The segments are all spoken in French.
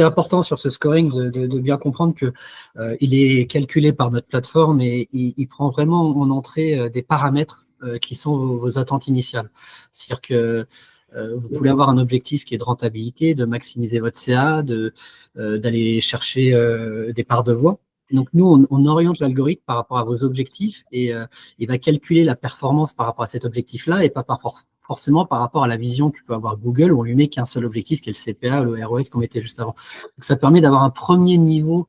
C'est important sur ce scoring de bien comprendre que il est calculé par notre plateforme et il prend vraiment en entrée des paramètres qui sont vos attentes initiales. C'est-à-dire que vous voulez avoir un objectif qui est de rentabilité, de maximiser votre CA, d'aller chercher des parts de voix. Donc nous, on oriente l'algorithme par rapport à vos objectifs et il va calculer la performance par rapport à cet objectif-là et pas forcément par rapport à la vision que peut avoir Google, où on lui met qu'un seul objectif, qui est le CPA, le ROS qu'on mettait juste avant. Donc ça permet d'avoir un premier niveau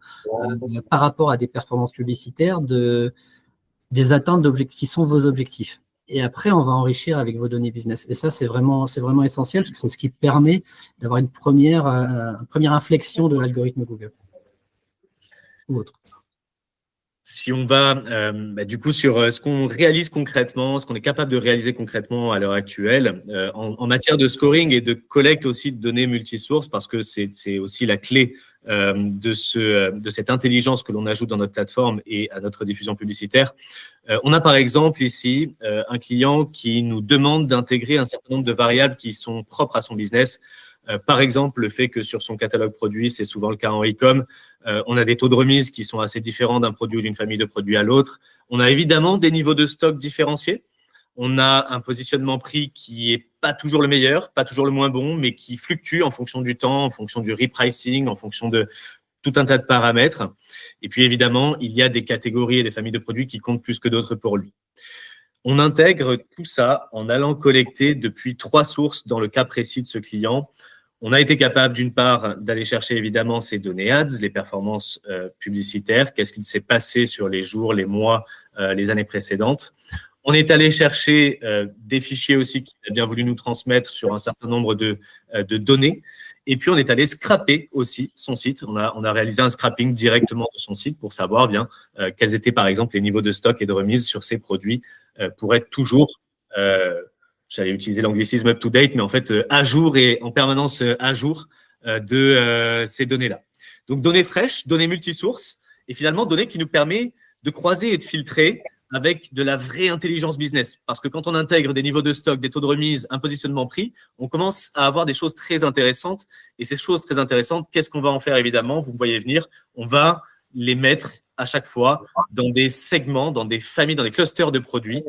par rapport à des performances publicitaires, des atteintes d'objectifs qui sont vos objectifs. Et après, on va enrichir avec vos données business. Et ça, c'est vraiment essentiel, parce que c'est ce qui permet d'avoir une première inflexion de l'algorithme Google. Ou autre. Si on va du coup sur ce qu'on réalise concrètement, ce qu'on est capable de réaliser concrètement à l'heure actuelle en matière de scoring et de collecte aussi de données multisources, parce que c'est aussi la clé de cette intelligence que l'on ajoute dans notre plateforme et à notre diffusion publicitaire. On a par exemple ici un client qui nous demande d'intégrer un certain nombre de variables qui sont propres à son business. Par exemple, le fait que sur son catalogue produit, c'est souvent le cas en e-com, on a des taux de remise qui sont assez différents d'un produit ou d'une famille de produits à l'autre. On a évidemment des niveaux de stock différenciés. On a un positionnement prix qui est pas toujours le meilleur, pas toujours le moins bon, mais qui fluctue en fonction du temps, en fonction du repricing, en fonction de tout un tas de paramètres. Et puis évidemment, il y a des catégories et des familles de produits qui comptent plus que d'autres pour lui. On intègre tout ça en allant collecter depuis 3 sources dans le cas précis de ce client. On a été capable, d'une part, d'aller chercher évidemment ces données ads, les performances publicitaires, qu'est-ce qu'il s'est passé sur les jours, les mois, les années précédentes. On est allé chercher des fichiers aussi qu'il a bien voulu nous transmettre sur un certain nombre de données. Et puis, on est allé scraper aussi son site. On a réalisé un scrapping directement de son site pour savoir bien quels étaient, par exemple, les niveaux de stock et de remise sur ces produits pour être toujours, j'allais utiliser l'anglicisme up-to-date, mais en fait, à jour et en permanence à jour de ces données-là. Donc, données fraîches, données multisources et finalement, données qui nous permettent de croiser et de filtrer avec de la vraie intelligence business. Parce que quand on intègre des niveaux de stock, des taux de remise, un positionnement prix, on commence à avoir des choses très intéressantes. Et ces choses très intéressantes, qu'est-ce qu'on va en faire évidemment? Vous me voyez venir, on va les mettre à chaque fois dans des segments, dans des familles, dans des clusters de produits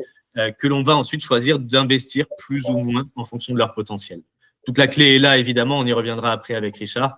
que l'on va ensuite choisir d'investir plus ou moins en fonction de leur potentiel. Toute la clé est là, évidemment, on y reviendra après avec Richard.